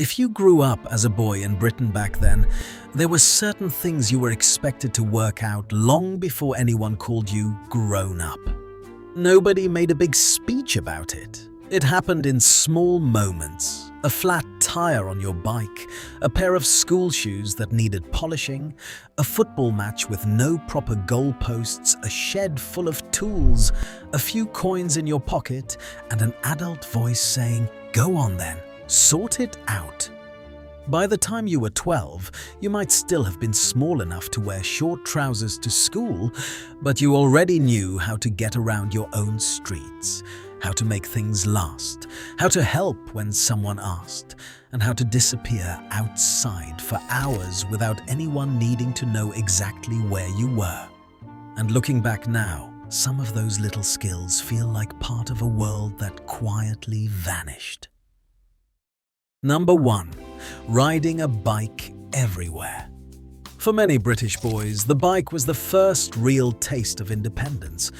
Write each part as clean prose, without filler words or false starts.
If you grew up as a boy in Britain back then, there were certain things you were expected to work out long before anyone called you grown up. Nobody made a big speech about it. It happened in small moments. A flat tire on your bike, a pair of school shoes that needed polishing, a football match with no proper goalposts, a shed full of tools, a few coins in your pocket, and an adult voice saying, "Go on then, sort it out." By the time you were 12, you might still have been small enough to wear short trousers to school, but you already knew how to get around your own streets, how to make things last, how to help when someone asked, and how to disappear outside for hours without anyone needing to know exactly where you were. And looking back now, some of those little skills feel like part of a world that quietly vanished. Number 1. Riding a bike everywhere. For many British boys, the bike was the first real taste of independence.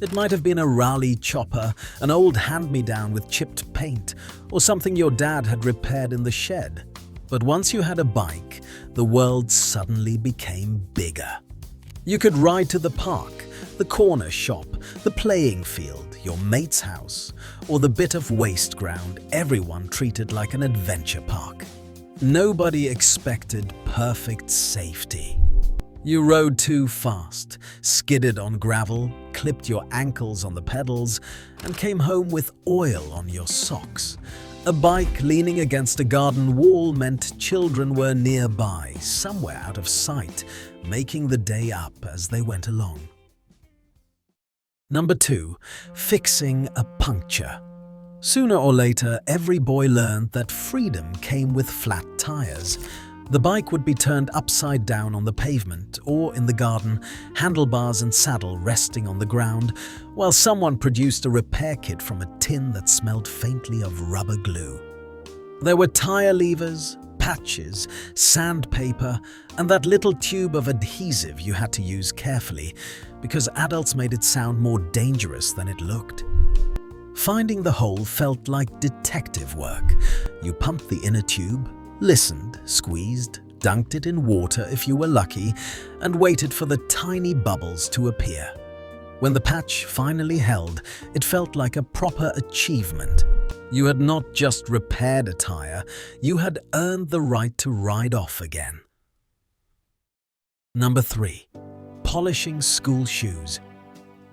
It might have been a rally chopper, an old hand-me-down with chipped paint, or something your dad had repaired in the shed. But once you had a bike, the world suddenly became bigger. You could ride to the park, the corner shop, the playing field, your mate's house, or the bit of waste ground everyone treated like an adventure park. Nobody expected perfect safety. You rode too fast, skidded on gravel, clipped your ankles on the pedals, and came home with oil on your socks. A bike leaning against a garden wall meant children were nearby, somewhere out of sight, making the day up as they went along. Number 2. Fixing a puncture. Sooner or later, every boy learned that freedom came with flat tires. The bike would be turned upside down on the pavement or in the garden, handlebars and saddle resting on the ground, while someone produced a repair kit from a tin that smelled faintly of rubber glue. There were tire levers, patches, sandpaper, and that little tube of adhesive you had to use carefully because adults made it sound more dangerous than it looked. Finding the hole felt like detective work. You pumped the inner tube, listened, squeezed, dunked it in water if you were lucky, and waited for the tiny bubbles to appear. When the patch finally held, it felt like a proper achievement. You had not just repaired a tire, you had earned the right to ride off again. Number 3. Polishing school shoes.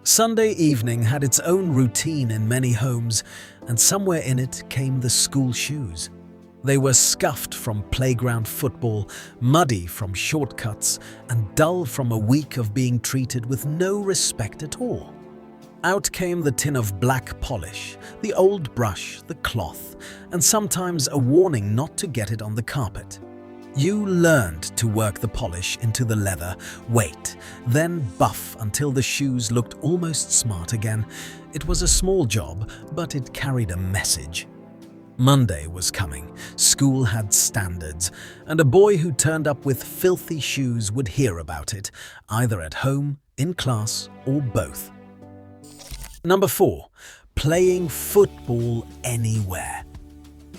Sunday evening had its own routine in many homes, and somewhere in it came the school shoes. They were scuffed from playground football, muddy from shortcuts, and dull from a week of being treated with no respect at all. Out came the tin of black polish, the old brush, the cloth, and sometimes a warning not to get it on the carpet. You learned to work the polish into the leather, wait, then buff until the shoes looked almost smart again. It was a small job, but it carried a message. Monday was coming, school had standards, and a boy who turned up with filthy shoes would hear about it, either at home, in class, or both. Number 4. Playing football anywhere.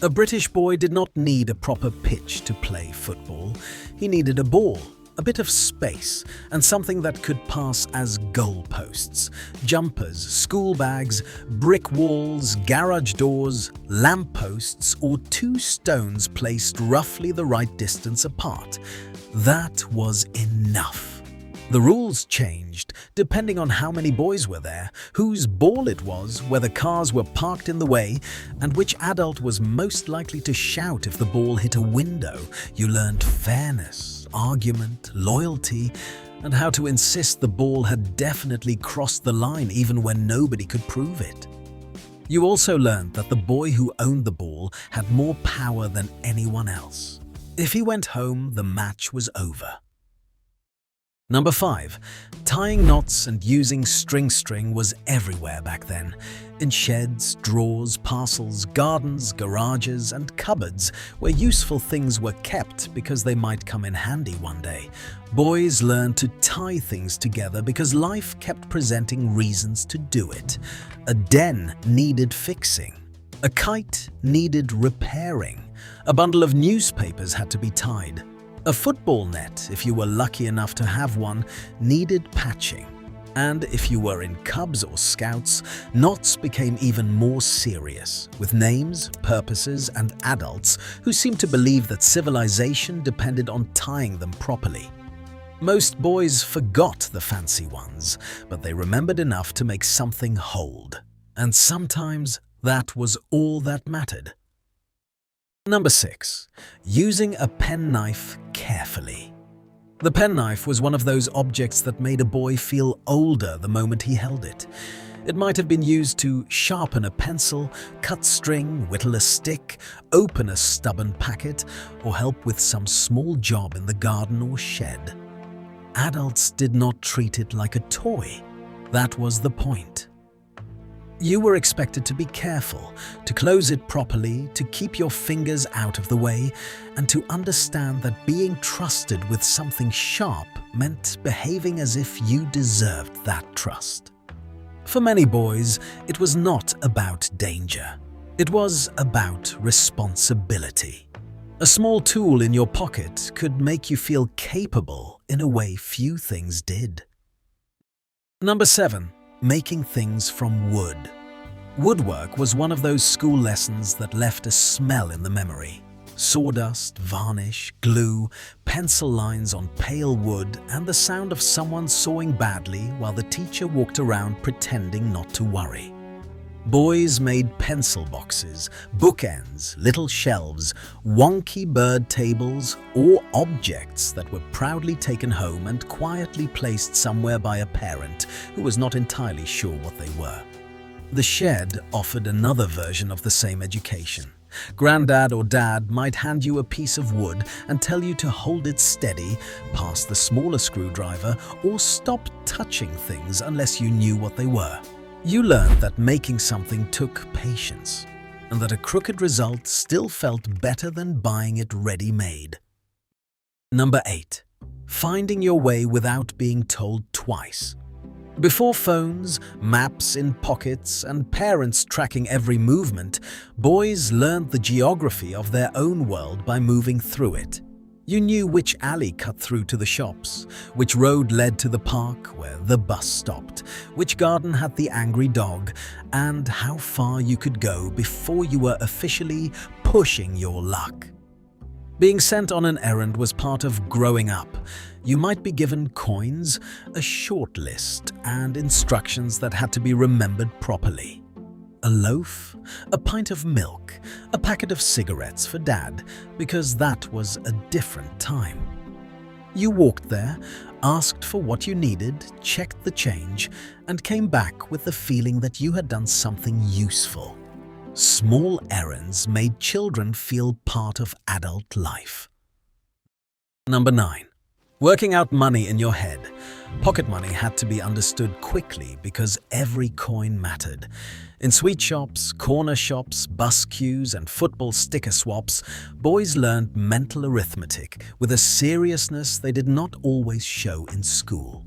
A British boy did not need a proper pitch to play football. He needed a ball, a bit of space, and something that could pass as goalposts, jumpers, school bags, brick walls, garage doors, lampposts, or 2 stones placed roughly the right distance apart. That was enough. The rules changed depending on how many boys were there, whose ball it was, whether cars were parked in the way, and which adult was most likely to shout if the ball hit a window. You learned fairness, argument, loyalty, and how to insist the ball had definitely crossed the line even when nobody could prove it. You also learned that the boy who owned the ball had more power than anyone else. If he went home, the match was over. Number 5. Tying knots and using string was everywhere back then. In sheds, drawers, parcels, gardens, garages, and cupboards where useful things were kept because they might come in handy one day. Boys learned to tie things together because life kept presenting reasons to do it. A den needed fixing. A kite needed repairing. A bundle of newspapers had to be tied. A football net, if you were lucky enough to have one, needed patching. And if you were in Cubs or Scouts, knots became even more serious, with names, purposes, and adults who seemed to believe that civilization depended on tying them properly. Most boys forgot the fancy ones, but they remembered enough to make something hold. And sometimes that was all that mattered. Number 6. Using a penknife carefully. The penknife was one of those objects that made a boy feel older the moment he held it. It might have been used to sharpen a pencil, cut string, whittle a stick, open a stubborn packet, or help with some small job in the garden or shed. Adults did not treat it like a toy. That was the point. You were expected to be careful, to close it properly, to keep your fingers out of the way, and to understand that being trusted with something sharp meant behaving as if you deserved that trust. For many boys, it was not about danger. It was about responsibility. A small tool in your pocket could make you feel capable in a way few things did. Number 7. Making things from wood. Woodwork was one of those school lessons that left a smell in the memory. Sawdust, varnish, glue, pencil lines on pale wood, and the sound of someone sawing badly while the teacher walked around pretending not to worry. Boys made pencil boxes, bookends, little shelves, wonky bird tables, or objects that were proudly taken home and quietly placed somewhere by a parent who was not entirely sure what they were. The shed offered another version of the same education. Granddad or dad might hand you a piece of wood and tell you to hold it steady, pass the smaller screwdriver, or stop touching things unless you knew what they were. You learned that making something took patience, and that a crooked result still felt better than buying it ready-made. Number 8. Finding your way without being told twice. Before phones, maps in pockets, and parents tracking every movement, boys learned the geography of their own world by moving through it. You knew which alley cut through to the shops, which road led to the park where the bus stopped, which garden had the angry dog, and how far you could go before you were officially pushing your luck. Being sent on an errand was part of growing up. You might be given coins, a short list, and instructions that had to be remembered properly. A loaf, a pint of milk, a packet of cigarettes for Dad, because that was a different time. You walked there, asked for what you needed, checked the change, and came back with the feeling that you had done something useful. Small errands made children feel part of adult life. Number 9. Working out money in your head. Pocket money had to be understood quickly because every coin mattered. In sweet shops, corner shops, bus queues, and football sticker swaps, boys learned mental arithmetic with a seriousness they did not always show in school.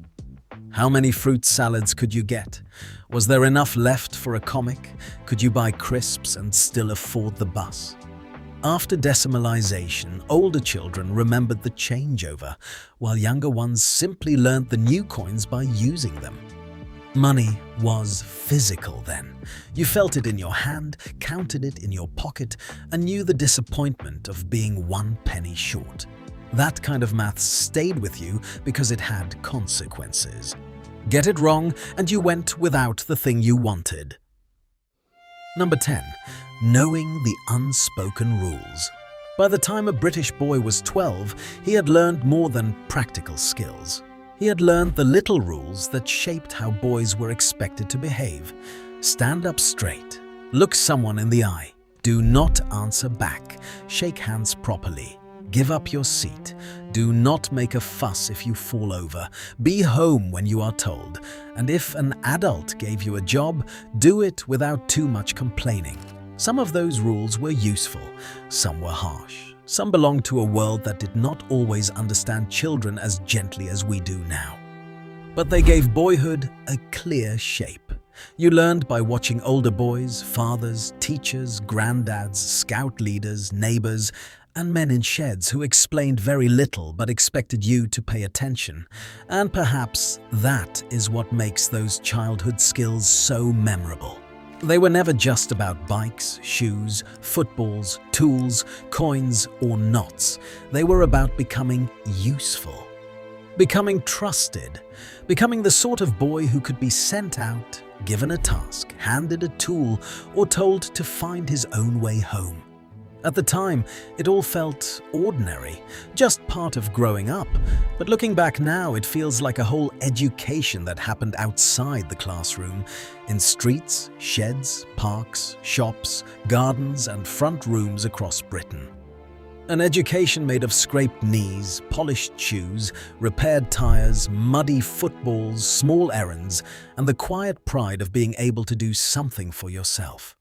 How many fruit salads could you get? Was there enough left for a comic? Could you buy crisps and still afford the bus? After decimalization, older children remembered the changeover, while younger ones simply learned the new coins by using them. Money was physical then. You felt it in your hand, counted it in your pocket, and knew the disappointment of being 1 penny short. That kind of math stayed with you because it had consequences. Get it wrong and you went without the thing you wanted. Number 10. Knowing the unspoken rules. By the time a British boy was 12, he had learned more than practical skills. He had learned the little rules that shaped how boys were expected to behave. Stand up straight. Look someone in the eye. Do not answer back. Shake hands properly. Give up your seat. Do not make a fuss if you fall over. Be home when you are told. And if an adult gave you a job, do it without too much complaining. Some of those rules were useful. Some were harsh. Some belonged to a world that did not always understand children as gently as we do now. But they gave boyhood a clear shape. You learned by watching older boys, fathers, teachers, granddads, scout leaders, neighbors, and men in sheds who explained very little but expected you to pay attention. And perhaps that is what makes those childhood skills so memorable. They were never just about bikes, shoes, footballs, tools, coins, or knots. They were about becoming useful, becoming trusted, becoming the sort of boy who could be sent out, given a task, handed a tool, or told to find his own way home. At the time, it all felt ordinary, just part of growing up. But looking back now, it feels like a whole education that happened outside the classroom, in streets, sheds, parks, shops, gardens, and front rooms across Britain. An education made of scraped knees, polished shoes, repaired tires, muddy footballs, small errands, and the quiet pride of being able to do something for yourself.